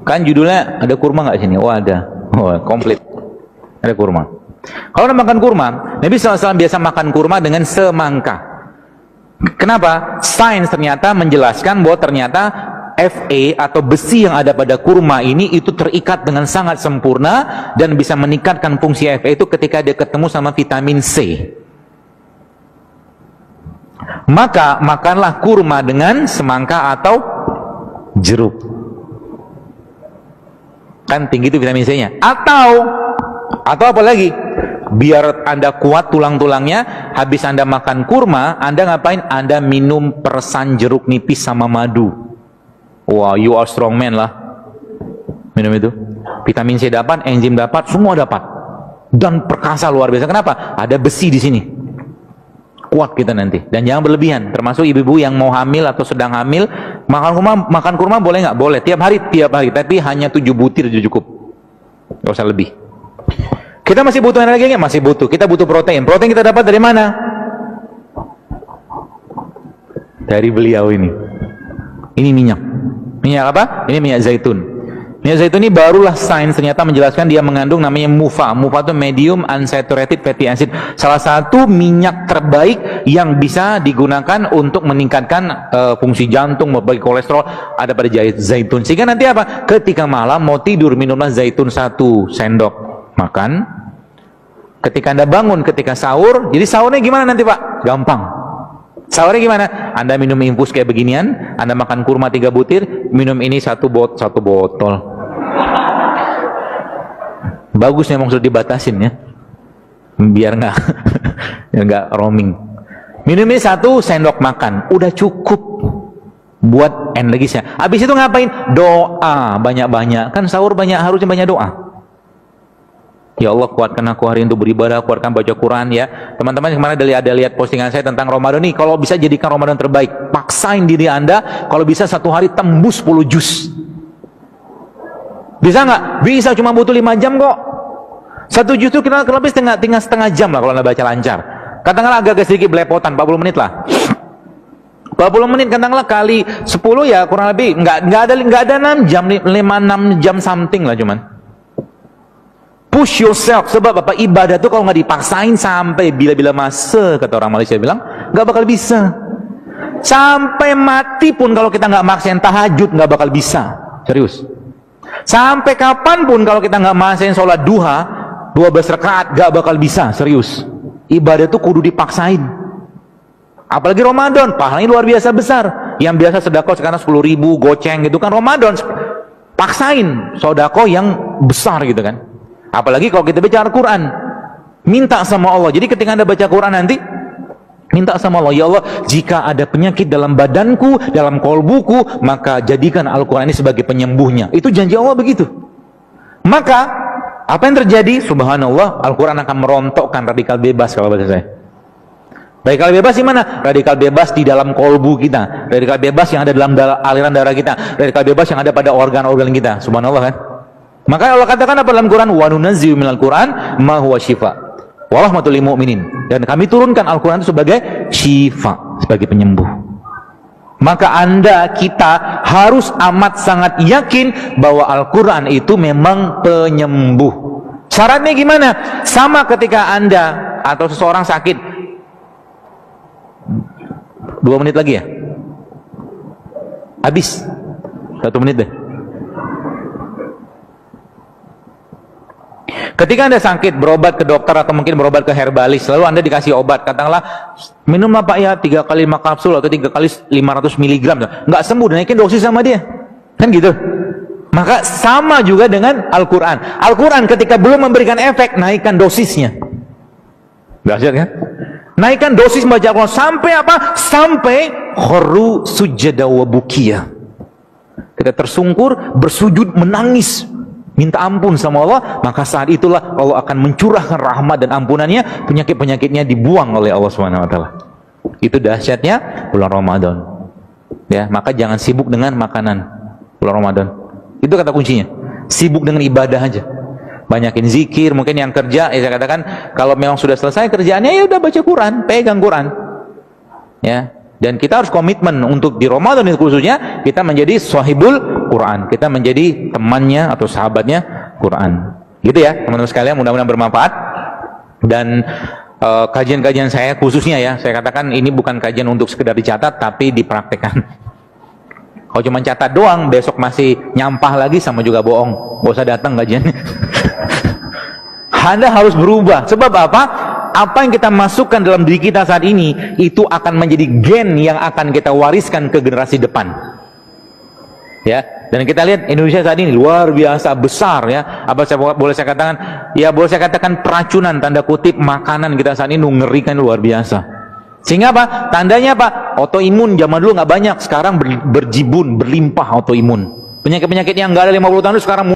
Kan judulnya ada kurma nggak sini? Oh ada. Oh komplit. Ada kurma. Kalau Anda makan kurma, Nabi SAW biasa makan kurma dengan semangka. Kenapa? Sains ternyata menjelaskan bahwa ternyata Fa atau besi yang ada pada kurma ini itu terikat dengan sangat sempurna dan bisa meningkatkan fungsi Fa itu ketika dia ketemu sama vitamin C. Maka makanlah kurma dengan semangka atau jeruk. Kan tinggi itu vitamin C-nya. Atau apa lagi? Biar Anda kuat tulang-tulangnya, habis Anda makan kurma, Anda ngapain? Anda minum persan jeruk nipis sama madu. Wah, you are strong man lah. Minum itu. Vitamin C dapat, enzim dapat, semua dapat. Dan perkasa luar biasa. Kenapa? Ada besi di sini. Kuat kita nanti. Dan jangan berlebihan. Termasuk ibu-ibu yang mau hamil atau sedang hamil, makan kurma boleh nggak? Boleh. Tiap hari. Tapi hanya 7 butir itu cukup. Nggak usah lebih. Kita masih butuh energi nggak? Masih butuh. Kita butuh protein. Protein kita dapat dari mana? Dari beliau ini. Ini minyak. Minyak apa? Ini minyak zaitun. Minyak zaitun ini barulah sains ternyata menjelaskan dia mengandung namanya MUFA. MUFA itu medium unsaturated fatty acid. Salah satu minyak terbaik yang bisa digunakan untuk meningkatkan fungsi jantung, membagi kolesterol ada pada zaitun. Sehingga nanti apa? Ketika malam mau tidur minumlah zaitun 1 sendok makan. Ketika Anda bangun ketika sahur, jadi sahurnya gimana nanti Pak? Gampang. Sahurnya gimana? Anda minum infus kayak beginian, Anda makan kurma 3 butir, minum ini 1 botol. Bagus memang sudah dibatasin ya, biar nggak roaming. Minum ini 1 sendok makan, udah cukup buat energisnya. Habis itu ngapain? Doa banyak-banyak. Kan sahur harusnya banyak doa. Ya Allah, kuatkan aku hari untuk beribadah, kuatkan baca Quran ya. Teman-teman kemarin ada lihat postingan saya tentang Ramadan nih. Kalau bisa jadikan Ramadan terbaik, paksain diri Anda. Kalau bisa 1 hari tembus 10 juz. Bisa nggak? Bisa, cuma butuh 5 jam kok. 1 juz itu kita lebih setengah jam lah kalau Anda baca lancar. Katakanlah agak sedikit belepotan, 40 menit lah. 40 menit katakanlah kali 10 ya kurang lebih nggak ada 6 jam, 5-6 jam something lah cuman. Push yourself, sebab apa? Ibadah itu kalau nggak dipaksain sampai bila-bila masa, kata orang Malaysia bilang, nggak bakal bisa. Sampai mati pun kalau kita nggak maksain tahajud, nggak bakal bisa. Serius. Sampai kapanpun kalau kita nggak maksain sholat duha 12 rakaat, nggak bakal bisa. Serius. Ibadah itu kudu dipaksain. Apalagi Ramadan, pahalanya luar biasa besar. Yang biasa sedekah sekarang 10.000 goceng gitu kan, Ramadan paksain sedekah yang besar gitu kan. Apalagi kalau kita baca Al-Quran, minta sama Allah. Jadi ketika Anda baca Quran nanti, minta sama Allah, ya Allah, jika ada penyakit dalam badanku, dalam kolbuku, maka jadikan Al-Quran ini sebagai penyembuhnya. Itu janji Allah begitu. Maka apa yang terjadi? Subhanallah, Al-Quran akan merontokkan radikal bebas kalau bahasa saya. Radikal bebas di mana? Radikal bebas di dalam kolbu kita. Radikal bebas yang ada dalam aliran darah kita. Radikal bebas yang ada pada organ-organ kita. Subhanallah kan? Maka Allah katakan apa dalam Quran? Wa nunazzilu minal Quran ma huwa syifa wa rahmatul lil mu'minin. Dan kami turunkan Al-Quran itu sebagai syifa, sebagai penyembuh. Maka kita harus amat sangat yakin bahwa Al-Quran itu memang penyembuh. Syaratnya gimana? Sama ketika Anda atau seseorang sakit. 2 menit lagi ya? Habis 1 menit deh. Ketika Anda sakit, berobat ke dokter atau mungkin berobat ke herbalis, lalu Anda dikasih obat, katakanlah minumlah Pak ya 3 kali 5 kapsul atau 3 kali 500 mg, nggak sembuh, naikin dosis sama dia, kan gitu. Maka sama juga dengan Al-Quran. Al-Quran ketika belum memberikan efek, naikkan dosisnya. Dahsyat kan? Naikkan dosis baca Al-Quran sampai apa? Sampai kharru sujada wa bukiya. Kita tersungkur, bersujud, menangis, minta ampun sama Allah, maka saat itulah Allah akan mencurahkan rahmat dan ampunannya, penyakit-penyakitnya dibuang oleh Allah SWT. Itu dahsyatnya bulan Ramadan. Ya, maka jangan sibuk dengan makanan bulan Ramadan. Itu kata kuncinya. Sibuk dengan ibadah aja. Banyakin zikir, mungkin yang kerja, saya katakan kalau memang sudah selesai kerjaannya, ya udah baca Quran, pegang Quran. Ya, dan kita harus komitmen untuk di Ramadan itu khususnya kita menjadi sahibul Quran. Kita menjadi temannya atau sahabatnya Quran. Gitu ya, teman-teman sekalian, mudah-mudahan bermanfaat. Dan kajian-kajian saya khususnya ya, saya katakan ini bukan kajian untuk sekedar dicatat, tapi dipraktekkan. Kalau cuma catat doang, besok masih nyampah lagi, sama juga bohong. Gak usah datang kajiannya. Anda harus berubah. Sebab apa? Apa yang kita masukkan dalam diri kita saat ini, itu akan menjadi gen yang akan kita wariskan ke generasi depan. Ya, dan kita lihat Indonesia saat ini luar biasa besar ya. Apa boleh saya katakan? Ya, boleh saya katakan peracunan tanda kutip makanan kita saat ini mengerikan luar biasa. Sehingga apa? Tandanya apa? Autoimun zaman dulu nggak banyak, sekarang berjibun, berlimpah autoimun. Penyakit-penyakit yang nggak ada 50 tahun itu sekarang